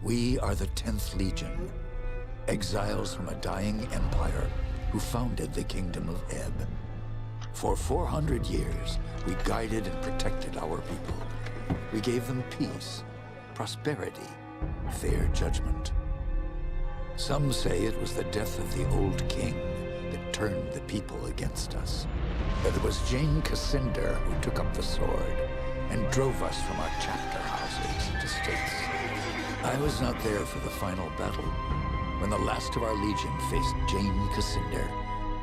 We are the 10th Legion, exiles from a dying empire who founded the Kingdom of Ebb. For 400 years, we guided and protected our people. We gave them peace, prosperity, fair judgment. Some say it was the death of the old king that turned the people against us. That it was Jane Cassinder who took up the sword and drove us from our chapter houses and estates. I was not there for the final battle, when the last of our legion faced Jane Cassinder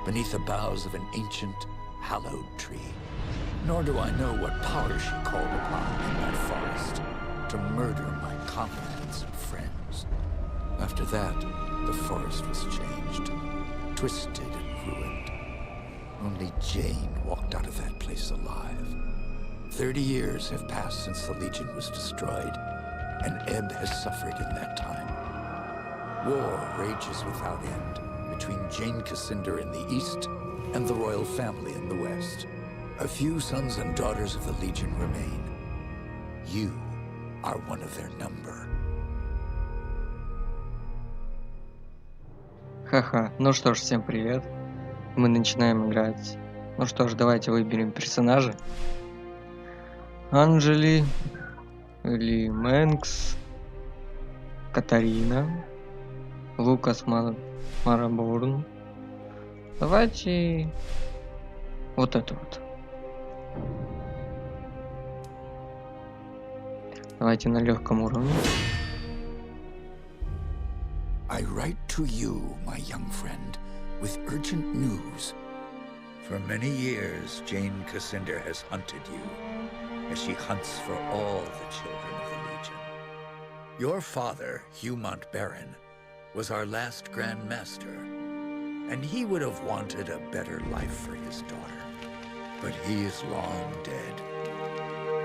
beneath the boughs of an ancient, hallowed tree. Nor do I know what power she called upon in that forest to murder my comrades and friends. After that, the forest was changed, twisted and ruined. Only Jane walked out of that place alive. 30 years have passed since the Legion was destroyed, and Ebb has suffered in that time. War rages without end between Jane Cassinder in the east and the royal family in the west. A few sons and daughters of the Legion remain. You are one of their number. Ха-ха, ну что ж, всем привет. Мы начинаем играть. Ну что ж, давайте выберем персонажа. Анджели, Ли Мэнкс, Катарина, Лукас Мараборн. Давайте вот это вот. Давайте на легком уровне. I write to you, my young friend, with urgent news. For many years, Jane Cassinder has hunted you, as she hunts for all the children of the Legion. Your father, Hugh Montbarron, was our last Grand Master, and he would have wanted a better life for his daughter. But he is long dead,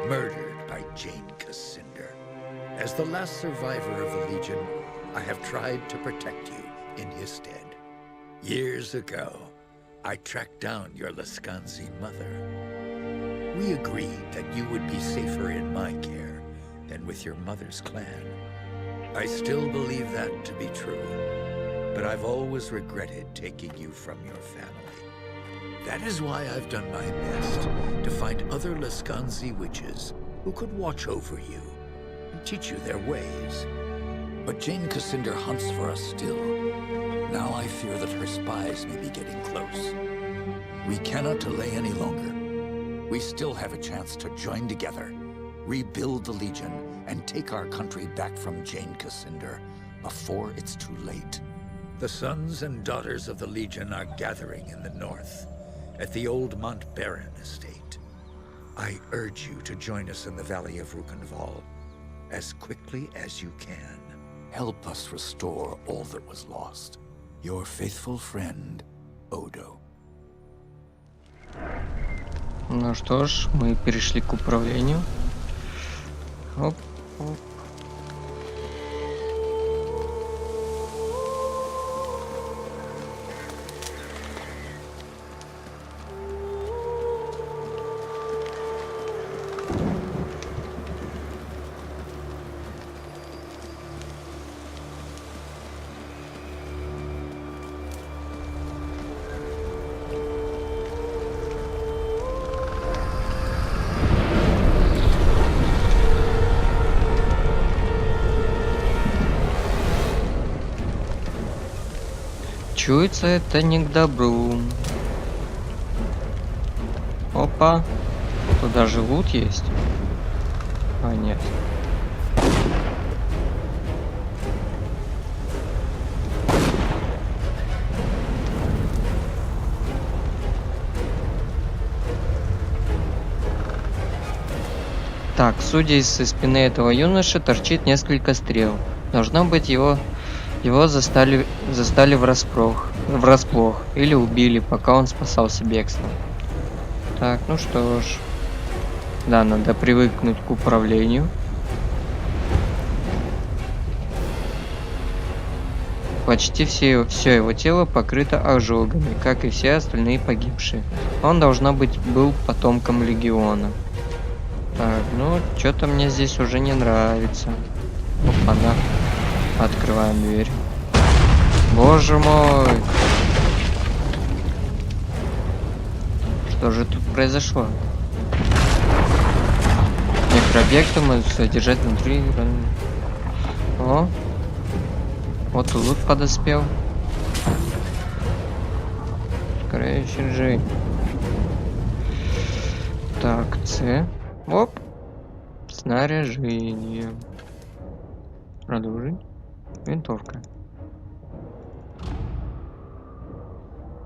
murdered by Jane Cassinder. As the last survivor of the Legion, I have tried to protect you in his stead. Years ago, I tracked down your Lascanzi mother. We agreed that you would be safer in my care than with your mother's clan. I still believe that to be true, but I've always regretted taking you from your family. That is why I've done my best to find other Lascanzi witches who could watch over you and teach you their ways. But Jane Cassinder hunts for us still. Now I fear that her spies may be getting close. We cannot delay any longer. We still have a chance to join together, rebuild the Legion, and take our country back from Jane Cassinder before it's too late. The sons and daughters of the Legion are gathering in the north, at the old Montbarron estate. I urge you to join us in the valley of Rukenval as quickly as you can. Help us restore all that was lost. Your faithful friend, Odo. Ну что ж, мы перешли к управлению. Оп, оп. Чуется это не к добру. Опа. Тут даже лут есть. А, нет. Так, судя из спины этого юноши, торчит несколько стрел. Должно быть, его застали врасплох или убили, пока он спасался бегством. Так, ну что ж. Да, надо привыкнуть к управлению. Почти все его тело покрыто ожогами, как и все остальные погибшие. Он, должно быть, был потомком легиона. Так, ну, что-то мне здесь уже не нравится. Опа-на. Открываем дверь. Боже мой! Что же тут произошло? Некоторые объекты мы содержать внутри. О! Вот тут подоспел. Скорее держи. Так, С. Оп. Снаряжение. Продолжить. Винтовка.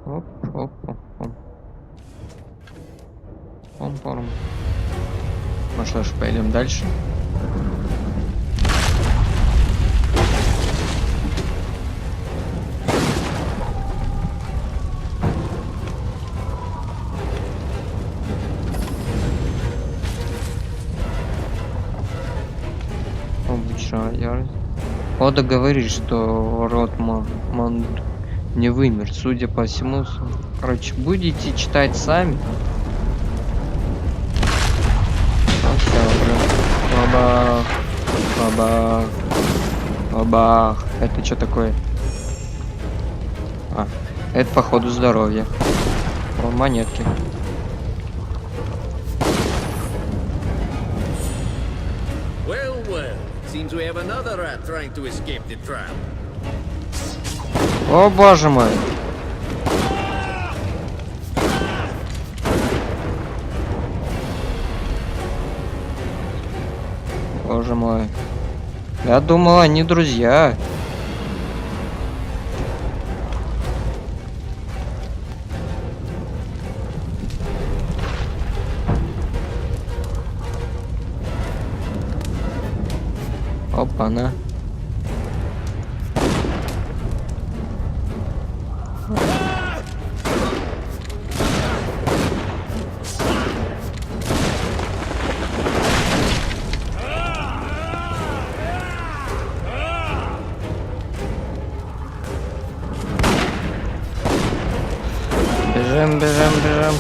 Оп, оп, оп, оп. Пом-пом. Ну что ж, пойдем дальше. Ода говорит, что род Мон не вымер, судя по всему. Короче, будете читать сами. А все уже. Бабах. Бабах. Бабах. Это что такое? А, это походу здоровье. О, монетки. Seems we have another rat trying to escape the trap. О, боже мой. Боже мой. Я думал, они друзья. Опа-на. Бежим, бежим, бежим.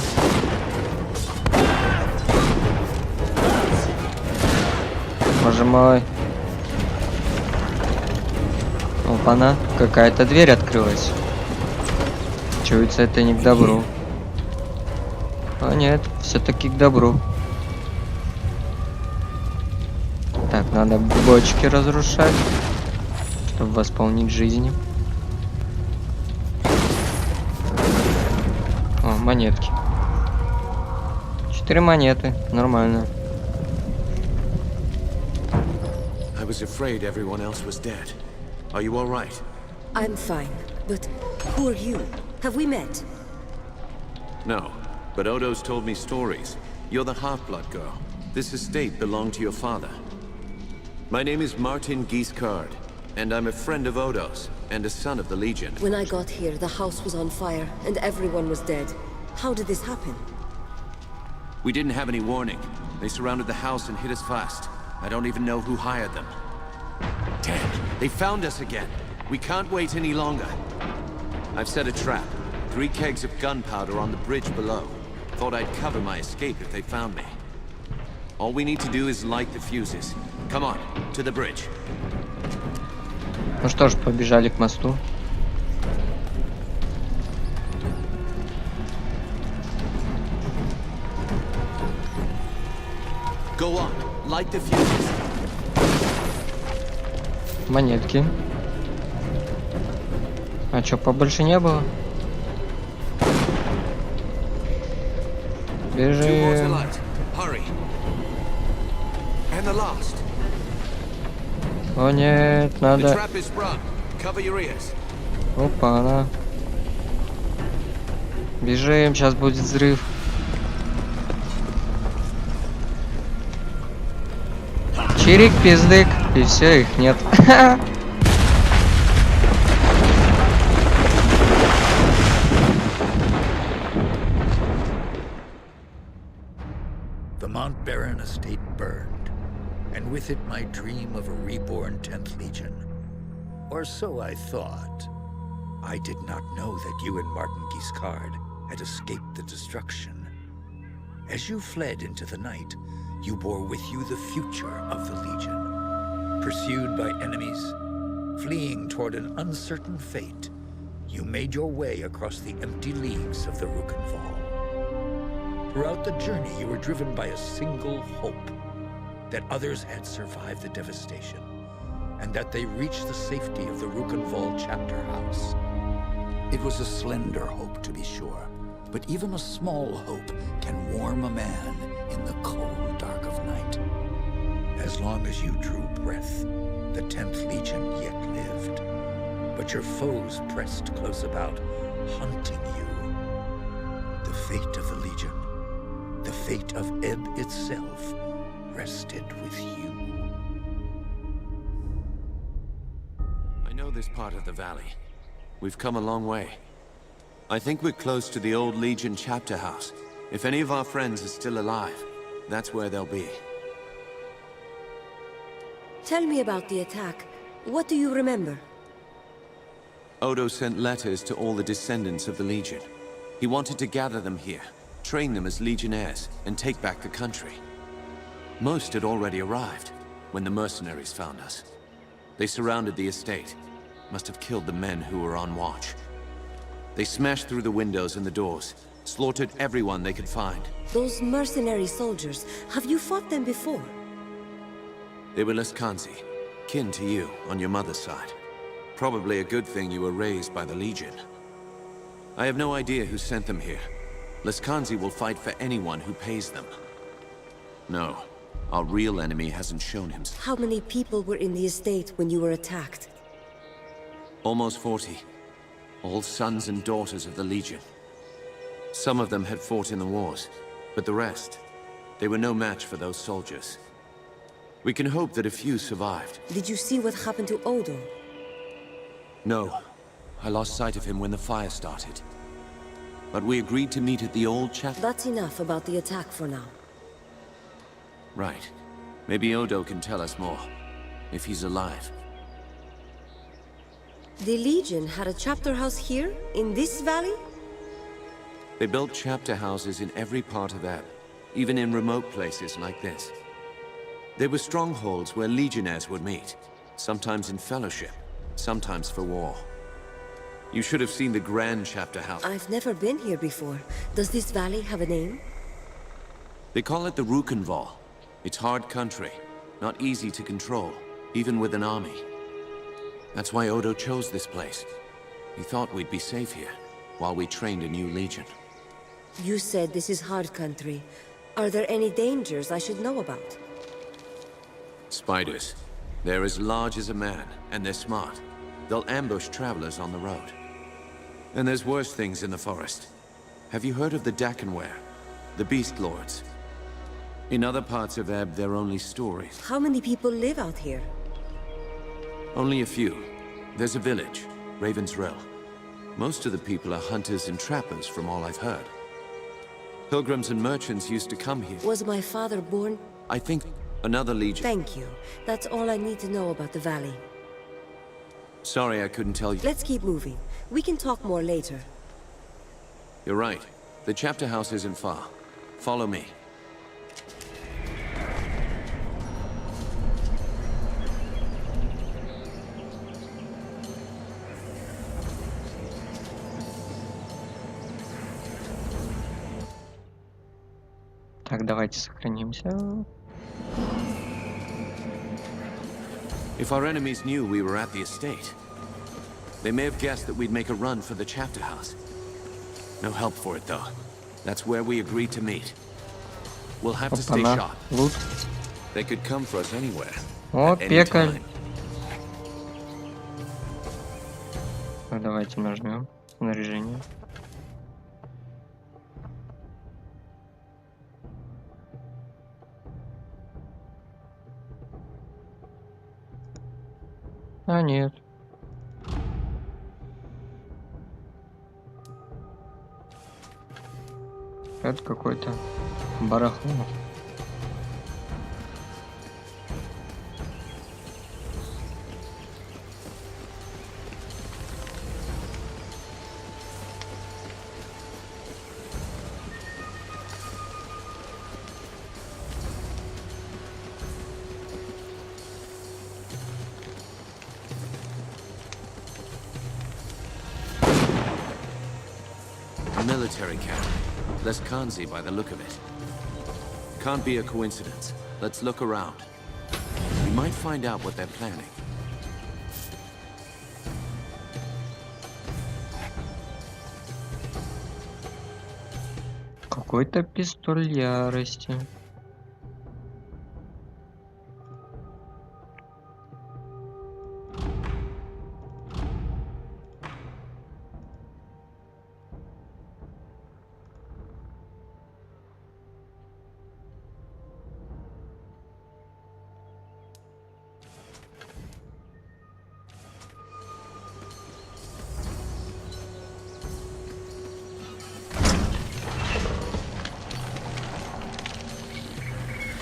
Боже мой. Опа-на, какая-то дверь открылась. Чуется, это не к добру. А нет, все-таки к добру. Так, надо бочки разрушать, чтобы восполнить жизни. О, монетки. 4 монеты, нормально. I was afraid everyone else was dead. Are you all right? I'm fine, but who are you? Have we met? No, but Odo's told me stories. You're the half-blood girl. This estate belonged to your father. My name is Martin Gieskard, and I'm a friend of Odo's, and a son of the Legion. When I got here, the house was on fire, and everyone was dead. How did this happen? We didn't have any warning. They surrounded the house and hit us fast. I don't even know who hired them. Damn, they found us again. We can't wait any longer. I've set a trap. 3 kegs of gunpowder on the bridge below. Thought I'd cover my escape if they found me. All we need to do is light the fuses. Come on, to the bridge. Ну что ж, побежали к мосту. Go on, light the fuses. Монетки. А чё, побольше не было? Бежим. О нет, надо... Опа, она. Бежим, сейчас будет взрыв. Чирик-пиздык. И все, их нет. The Mount Baron estate burned, and with it my dream of a reborn 10th Legion. Or so I thought. I did not know that you and Martin Gieskard had escaped the destruction. As you fled into the night, you bore with you the future of the Legion. Pursued by enemies, Fleeing toward an uncertain fate, you made your way across the empty leagues of the Rukenval. Throughout the journey, you were driven by a single hope: that others had survived the devastation, and that they reached the safety of the Rukenval chapter house. It was a slender hope, to be sure, but even a small hope can warm a man in the cold dark of night. As long as you drew breath, the 10th Legion yet lived, but your foes pressed close about, hunting you. The fate of the Legion, the fate of Ebb itself, rested with you. I know this part of the valley. We've come a long way. I think we're close to the old Legion chapter house. If any of our friends are still alive, that's where they'll be. Tell me about the attack. What do you remember? Odo sent letters to all the descendants of the Legion. He wanted to gather them here, train them as Legionnaires, and take back the country. Most had already arrived when the mercenaries found us. They surrounded the estate. Must have killed the men who were on watch. They smashed through the windows and the doors, slaughtered everyone they could find. Those mercenary soldiers, have you fought them before? They were Leskanzi, kin to you on your mother's side. Probably a good thing you were raised by the Legion. I have no idea who sent them here. Leskanzi will fight for anyone who pays them. No, our real enemy hasn't shown himself. How many people were in the estate when you were attacked? Almost 40. All sons and daughters of the Legion. Some of them had fought in the wars, but the rest, they were no match for those soldiers. We can hope that a few survived. Did you see what happened to Odo? No. I lost sight of him when the fire started. But we agreed to meet at the old chapel. That's enough about the attack for now. Right. Maybe Odo can tell us more, if he's alive. The Legion had a chapter house here, in this valley? They built chapter houses in every part of Ebb, even in remote places like this. They were strongholds where Legionnaires would meet, sometimes in fellowship, sometimes for war. You should have seen the grand chapter house. I've never been here before. Does this valley have a name? They call it the Rukenval. It's hard country, not easy to control, even with an army. That's why Odo chose this place. He thought we'd be safe here, while we trained a new Legion. You said this is hard country. Are there any dangers I should know about? Spiders. They're as large as a man, and they're smart. They'll ambush travelers on the road. And there's worse things in the forest. Have you heard of the Dakenware? The Beast Lords? In other parts of Ebb, they're only stories. How many people live out here? Only a few. There's a village, Raven's Rill. Most of the people are hunters and trappers, from all I've heard. Pilgrims and merchants used to come here. Was my father born? I think another Legion. Thank you. That's all I need to know about the valley. Sorry I couldn't tell you. Let's keep moving. We can talk more later. You're right. The chapter house isn't far. Follow me. Так, давайте сохранимся. If our enemies knew we were at the estate, they may have guessed that we'd make a run for the chapter house. No help for it, though. That's where we agreed to meet. We'll have to stay Опа-на, sharp. лут. They could come for us anywhere. О, at any пекарь. time. Так, давайте нажмем снаряжение. А, нет. Это какое-то барахло. military camp. Less Kanzi by the look of it. Can't be a coincidence. Let's look around. We might find out what they're planning. Какой-то пистоль ярости.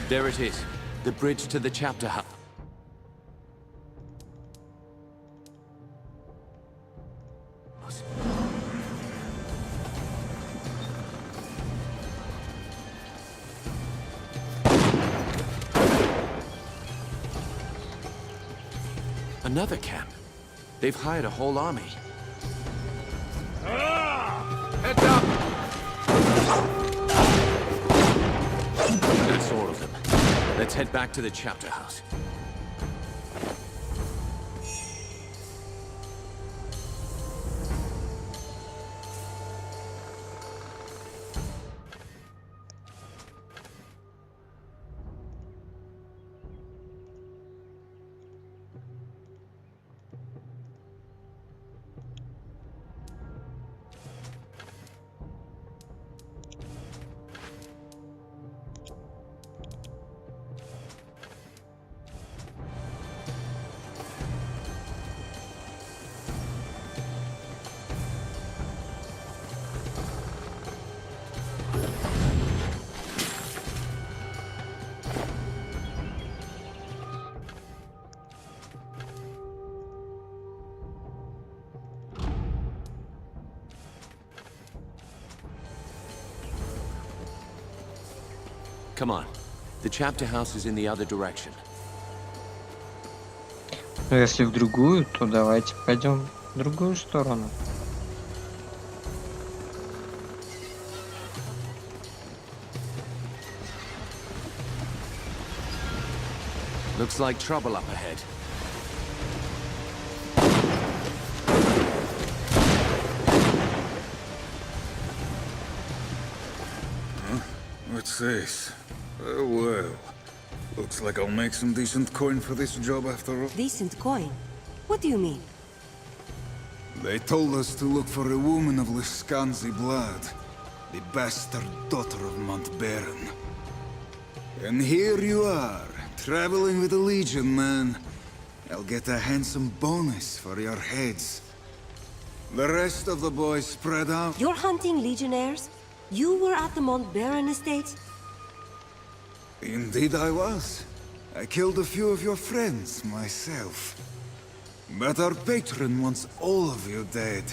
There it is. The bridge to the chapter hub. Another camp. They've hired a whole army. Heads up! That's all of them. Let's head back to the chapter house. Come on. The chapter house is in the other direction. Но если в другую, то давайте пойдем в другую сторону. Looks like trouble up ahead. What's this? Oh, well. Looks like I'll make some decent coin for this job after all. Decent coin? What do you mean? They told us to look for a woman of Wisconsin blood. The bastard daughter of Mount Baron. And here you are, traveling with the Legion, man. I'll get a handsome bonus for your heads. The rest of the boys spread out. You're hunting legionnaires? You were at the Mount Baron estate? Indeed I was. I killed a few of your friends, myself. But our patron wants all of you dead.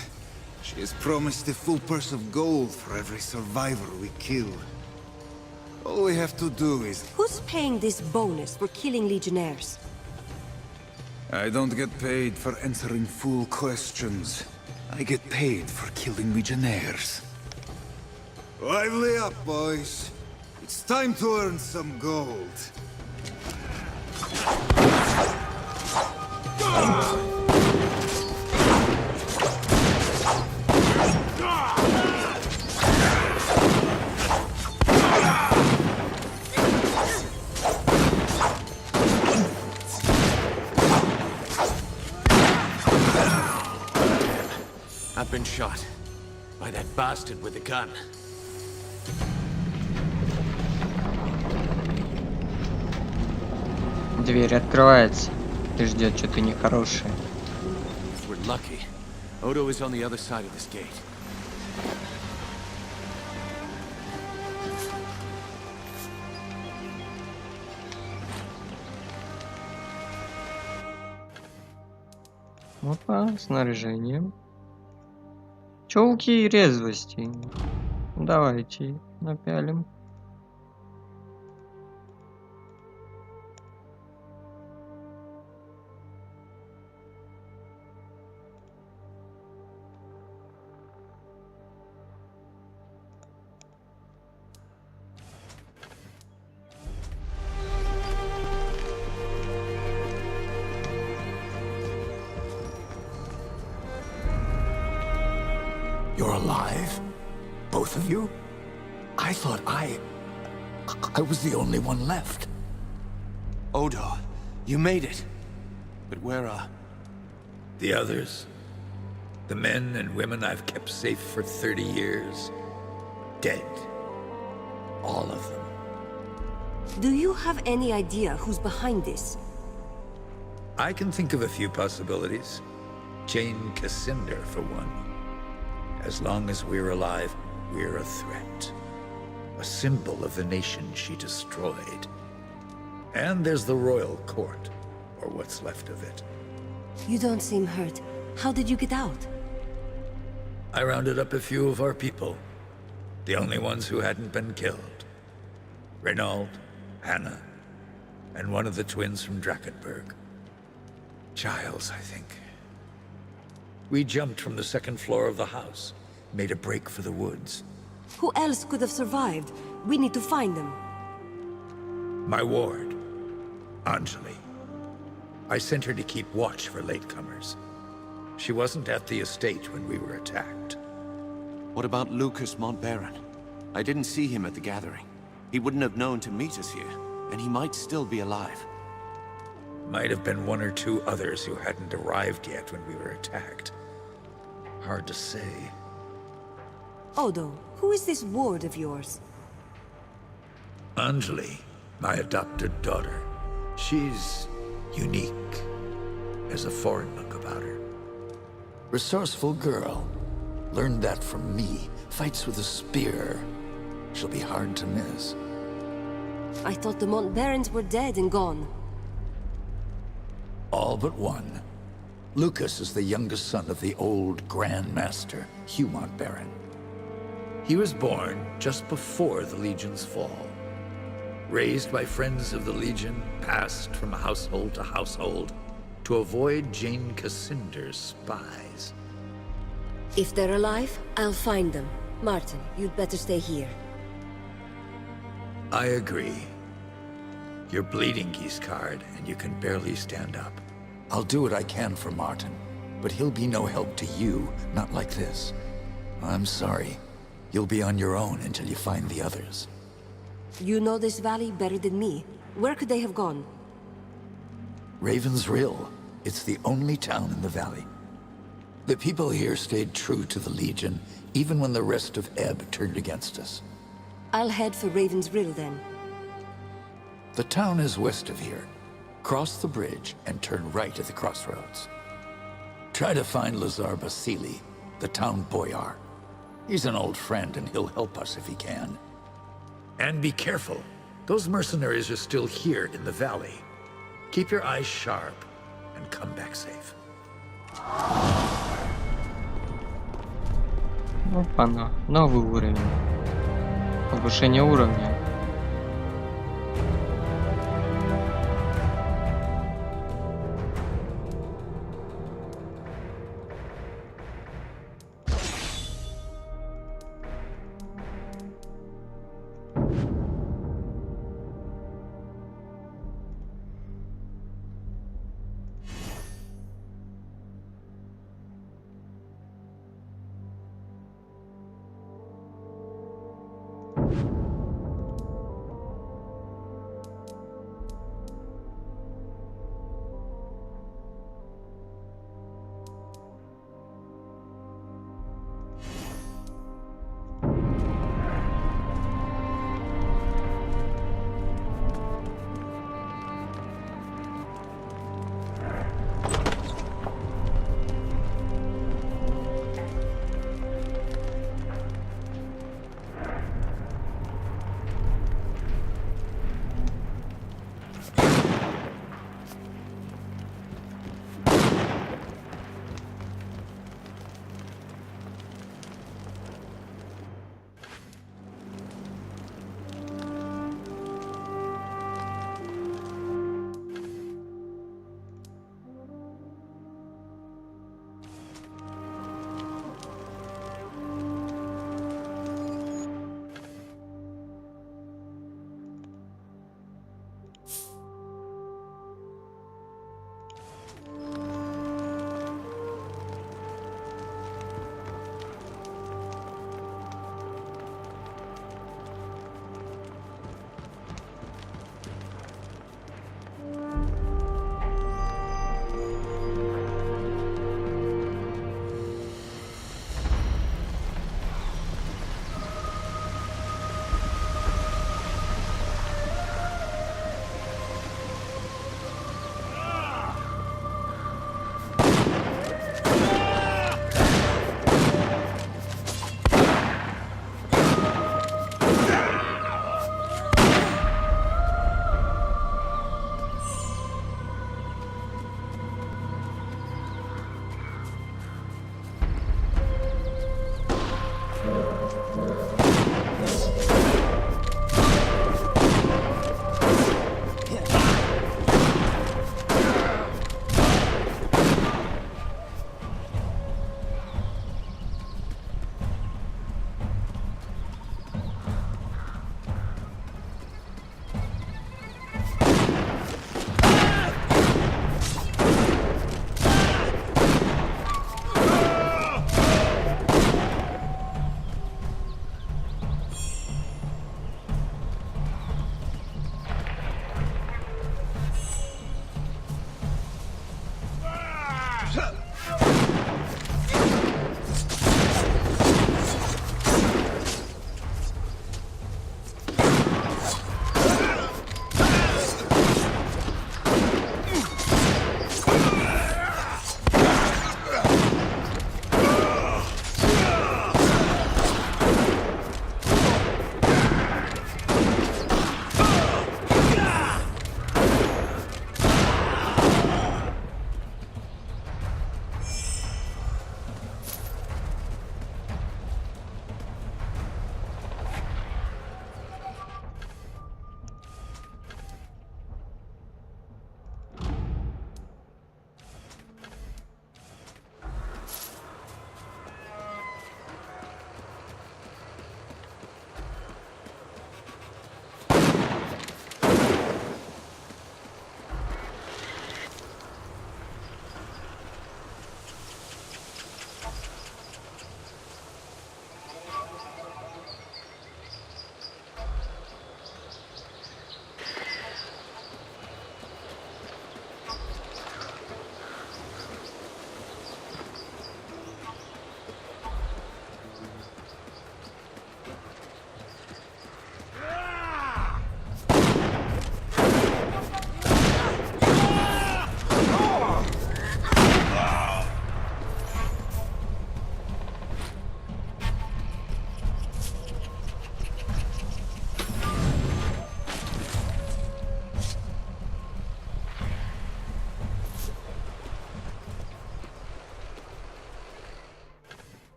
She has promised a full purse of gold for every survivor we kill. All we have to do is... Who's paying this bonus for killing legionnaires? I don't get paid for answering fool questions. I get paid for killing legionnaires. Lively up, boys. It's time to earn some gold. I've been shot by that bastard with the gun. Дверь открывается. Ты ждет что-то нехорошее. If we're lucky, Odo is on the other side of this gate. Опа, снаряжение. Чулки и резвости. Давайте напялим. You're alive? Both of you? I thought I was the only one left. Odo, you made it. But where are... The others? The men and women I've kept safe for 30 years? Dead. All of them. Do you have any idea who's behind this? I can think of a few possibilities. Jane Cassinder, for one. As long as we're alive, we're a threat. A symbol of the nation she destroyed. And there's the royal court, or what's left of it. You don't seem hurt. How did you get out? I rounded up a few of our people. The only ones who hadn't been killed. Renaud, Hannah, and one of the twins from Drakenberg. Giles, I think. We jumped from the second floor of the house, made a break for the woods. Who else could have survived? We need to find them. My ward, Anjali. I sent her to keep watch for latecomers. She wasn't at the estate when we were attacked. What about Lucas Montbaron? I didn't see him at the gathering. He wouldn't have known to meet us here, and he might still be alive. Might have been one or two others who hadn't arrived yet when we were attacked. Hard to say. Odo, who is this ward of yours? Anjali, my adopted daughter. She's unique. There's a foreign look about her. Resourceful girl. Learned that from me. Fights with a spear. She'll be hard to miss. I thought the Montbarons were dead and gone. All but one. Lucas is the youngest son of the old Grand Master, Hugh Montbaron. He was born just before the Legion's fall. Raised by friends of the Legion, passed from household to household, to avoid Jane Cassinder's spies. If they're alive, I'll find them. Martin, you'd better stay here. I agree. You're bleeding, Giscard, and you can barely stand up. I'll do what I can for Martin, but he'll be no help to you, not like this. I'm sorry. You'll be on your own until you find the others. You know this valley better than me. Where could they have gone? Raven's Rill. It's the only town in the valley. The people here stayed true to the Legion, even when the rest of Ebb turned against us. I'll head for Raven's Rill then. The town is west of here. Cross the bridge and turn right at the crossroads. Try to find Lazar Basili, the town boyar. He's an old friend and he'll help us if he can. And be careful. Those mercenaries are still here in the valley. Keep your eyes sharp and come back safe. Опа-на, новый уровень. Повышение уровня.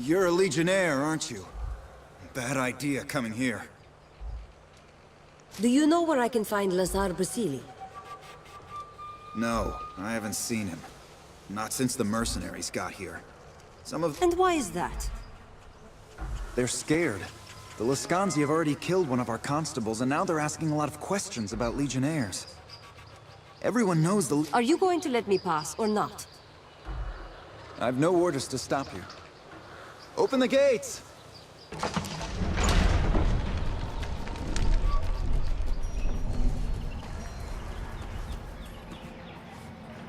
You're a legionnaire, aren't you? Bad idea coming here. Do you know where I can find Lazar Basili? No, I haven't seen him. Not since the mercenaries got here. And why is that? They're scared. The Lascanzi have already killed one of our constables, and now they're asking a lot of questions about legionnaires. Everyone knows the... Are you going to let me pass, or not? I've no orders to stop you. Open the gates!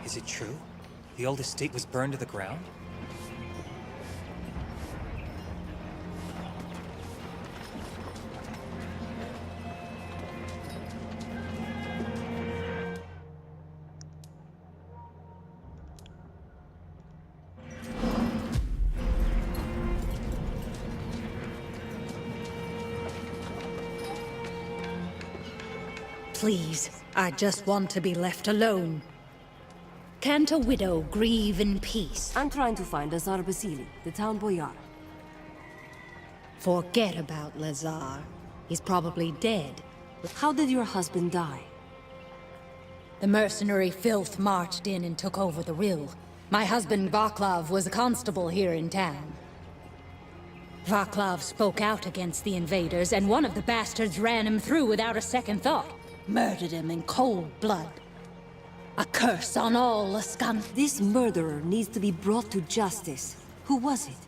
Is it true? The old estate was burned to the ground? Please, I just want to be left alone. Can't a widow grieve in peace? I'm trying to find Lazar Basili, the town boyar. Forget about Lazar. He's probably dead. How did your husband die? The mercenary filth marched in and took over the rill. My husband Vaclav was a constable here in town. Vaclav spoke out against the invaders, and one of the bastards ran him through without a second thought. Murdered him in cold blood. A curse on all Lascan. This murderer needs to be brought to justice. Who was it?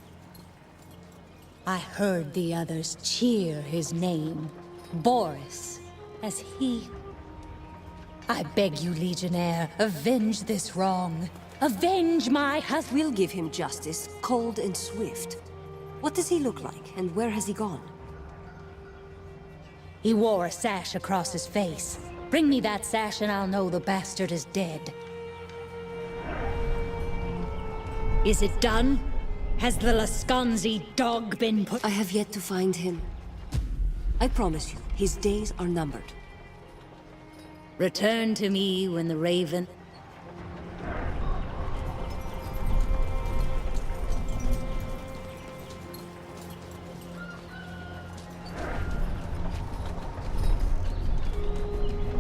I heard the others cheer his name. Boris. As he... I beg you, Legionnaire, avenge this wrong. Avenge my husband. We'll give him justice, cold and swift. What does he look like, and where has he gone? He wore a sash across his face. Bring me that sash and I'll know the bastard is dead. Is it done? Has the Lascanzi dog been put... I have yet to find him. I promise you, his days are numbered. Return to me when the raven...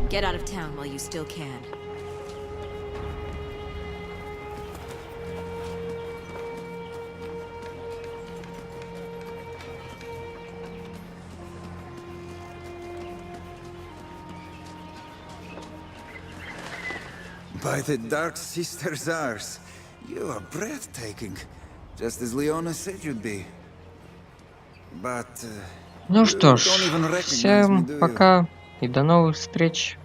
Get out of town while you still can. By the Dark Sister's Ars, you are breathtaking. Just as Leona said you'd be. But... Ну что ж, don't even recognize me, всем do you? пока и до новых встреч.